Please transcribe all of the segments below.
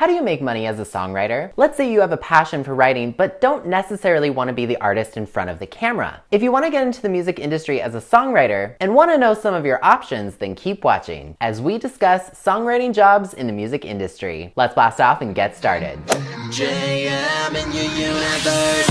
How do you make money as a songwriter? Let's say you have a passion for writing, but don't necessarily want to be the artist in front of the camera. If you want to get into the music industry as a songwriter and want to know some of your options, then keep watching as we discuss songwriting jobs in the music industry. Let's blast off and get started. JM in your universe.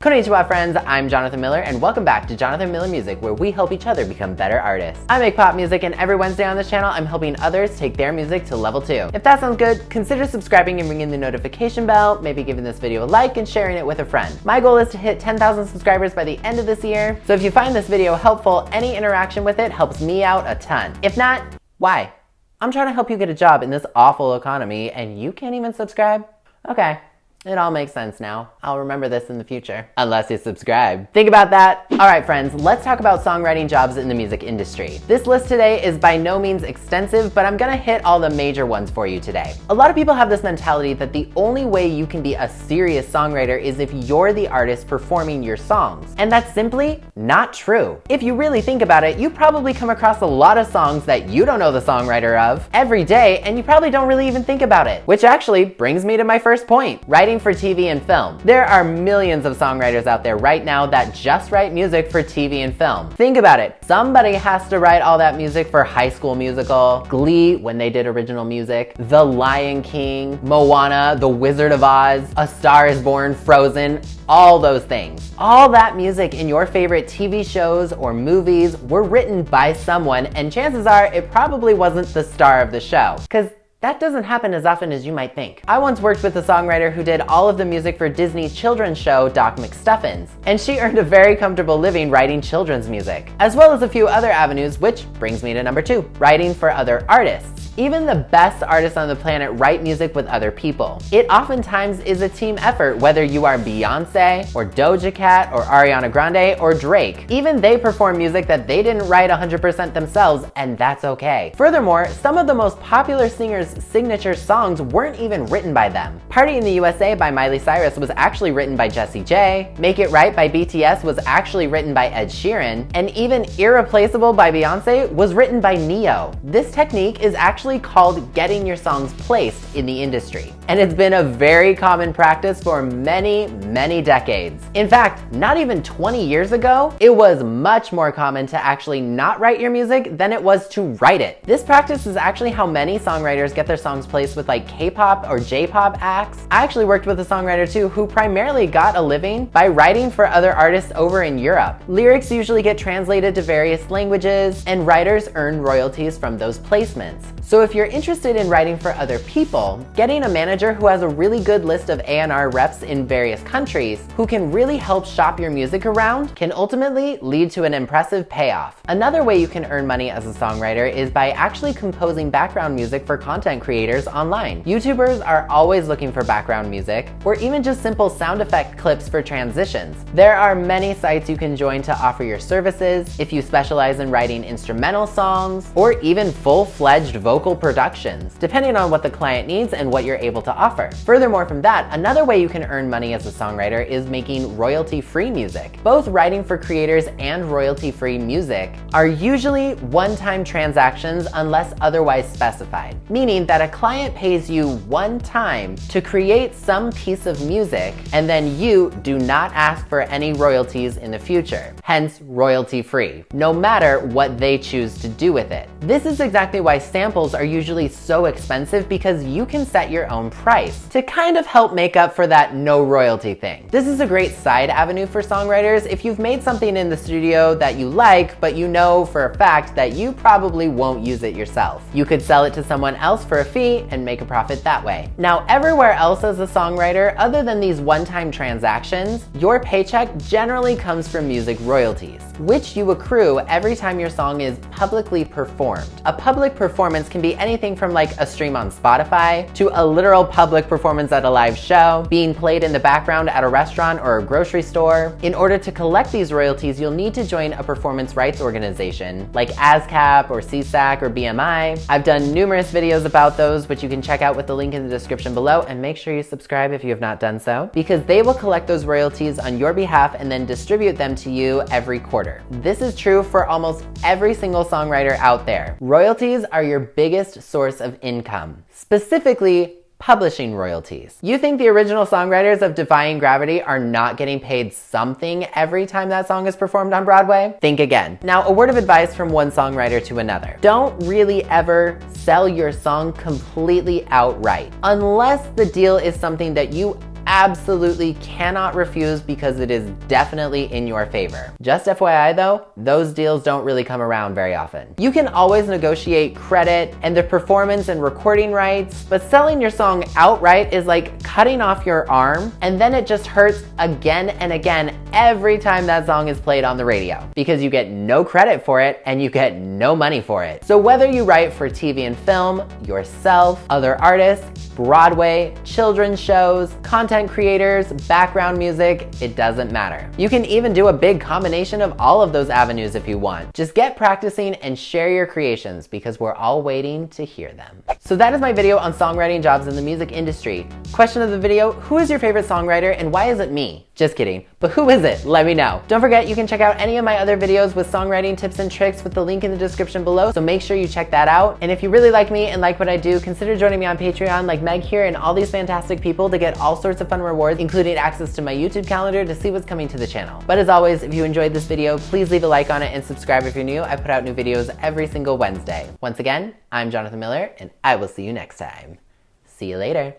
Konnichiwa friends, I'm Jonathan Miller and welcome back to Jonathan Miller Music, where we help each other become better artists. I make pop music and every Wednesday on this channel I'm helping others take their music to level 2. If that sounds good, consider subscribing and ringing the notification bell, maybe giving this video a like and sharing it with a friend. My goal is to hit 10,000 subscribers by the end of this year, so if you find this video helpful, any interaction with it helps me out a ton. If not, why? I'm trying to help you get a job in this awful economy and you can't even subscribe? Okay. It all makes sense now. I'll remember this in the future. Unless you subscribe. Think about that. All right, friends, let's talk about songwriting jobs in the music industry. This list today is by no means extensive, but I'm gonna hit all the major ones for you today. A lot of people have this mentality that the only way you can be a serious songwriter is if you're the artist performing your songs. And that's simply not true. If you really think about it, you probably come across a lot of songs that you don't know the songwriter of every day, and you probably don't really even think about it. Which actually brings me to my first point. Writing for TV and film. There are millions of songwriters out there right now that just write music for TV and film. Think about it. Somebody has to write all that music for High School Musical, Glee when they did original music, The Lion King, Moana, The Wizard of Oz, A Star is Born, Frozen, all those things. All that music in your favorite TV shows or movies were written by someone, and chances are it probably wasn't the star of the show. 'Cause that doesn't happen as often as you might think. I once worked with a songwriter who did all of the music for Disney's children's show, Doc McStuffins, and she earned a very comfortable living writing children's music, as well as a few other avenues, which brings me to number 2, writing for other artists. Even the best artists on the planet write music with other people. It oftentimes is a team effort, whether you are Beyonce, or Doja Cat, or Ariana Grande, or Drake. Even they perform music that they didn't write 100% themselves, and that's okay. Furthermore, some of the most popular singers' signature songs weren't even written by them. Party in the USA by Miley Cyrus was actually written by Jessie J, Make It Right by BTS was actually written by Ed Sheeran, and even Irreplaceable by Beyonce was written by Neo. This technique is actually called getting your songs placed in the industry. And it's been a very common practice for many, many decades. In fact, not even 20 years ago, it was much more common to actually not write your music than it was to write it. This practice is actually how many songwriters get their songs placed with like K-pop or J-pop acts. I actually worked with a songwriter too who primarily got a living by writing for other artists over in Europe. Lyrics usually get translated to various languages, and writers earn royalties from those placements. So if you're interested in writing for other people, getting a manager who has a really good list of A&R reps in various countries who can really help shop your music around can ultimately lead to an impressive payoff. Another way you can earn money as a songwriter is by actually composing background music for content creators online. YouTubers are always looking for background music, or even just simple sound effect clips for transitions. There are many sites you can join to offer your services if you specialize in writing instrumental songs, or even full-fledged vocal productions, depending on what the client needs and what you're able to offer. Furthermore from that, another way you can earn money as a songwriter is making royalty-free music. Both writing for creators and royalty-free music are usually one-time transactions unless otherwise specified, meaning that a client pays you one time to create some piece of music, and then you do not ask for any royalties in the future, hence royalty-free, no matter what they choose to do with it. This is exactly why samples are usually so expensive, because you can set your own price to kind of help make up for that no royalty thing. This is a great side avenue for songwriters if you've made something in the studio that you like, but you know for a fact that you probably won't use it yourself. You could sell it to someone else for a fee and make a profit that way. Now, everywhere else as a songwriter, other than these one-time transactions, your paycheck generally comes from music royalties, which you accrue every time your song is publicly performed. A public performance can be anything from like a stream on Spotify to a literal public performance at a live show, being played in the background at a restaurant or a grocery store. In order to collect these royalties, you'll need to join a performance rights organization like ASCAP or CSAC or BMI. I've done numerous videos about those, which you can check out with the link in the description below, and make sure you subscribe if you have not done so, because they will collect those royalties on your behalf and then distribute them to you every quarter. order. This is true for almost every single songwriter out there. Royalties are your biggest source of income, specifically publishing royalties. You think the original songwriters of Defying Gravity are not getting paid something every time that song is performed on Broadway? Think again. Now, a word of advice from one songwriter to another. Don't really ever sell your song completely outright, unless the deal is something that you absolutely cannot refuse because it is definitely in your favor. Just FYI though, those deals don't really come around very often. You can always negotiate credit and the performance and recording rights, but selling your song outright is like cutting off your arm, and then it just hurts again and again every time that song is played on the radio, because you get no credit for it and you get no money for it. So whether you write for TV and film, yourself, other artists, Broadway, children's shows, content creators, background music, it doesn't matter. You can even do a big combination of all of those avenues if you want. Just get practicing and share your creations, because we're all waiting to hear them. So that is my video on songwriting jobs in the music industry. Question of the video, who is your favorite songwriter and why is it me? Just kidding, but who is it? Let me know. Don't forget, you can check out any of my other videos with songwriting tips and tricks with the link in the description below, so make sure you check that out. And if you really like me and like what I do, consider joining me on Patreon like Meg here and all these fantastic people to get all sorts of fun rewards, including access to my YouTube calendar to see what's coming to the channel. But as always, if you enjoyed this video, please leave a like on it and subscribe if you're new. I put out new videos every single Wednesday. Once again, I'm Jonathan Miller, and I will see you next time. See you later.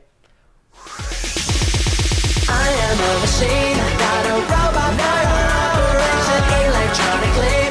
I am a machine, not a robot, not an operation electronically.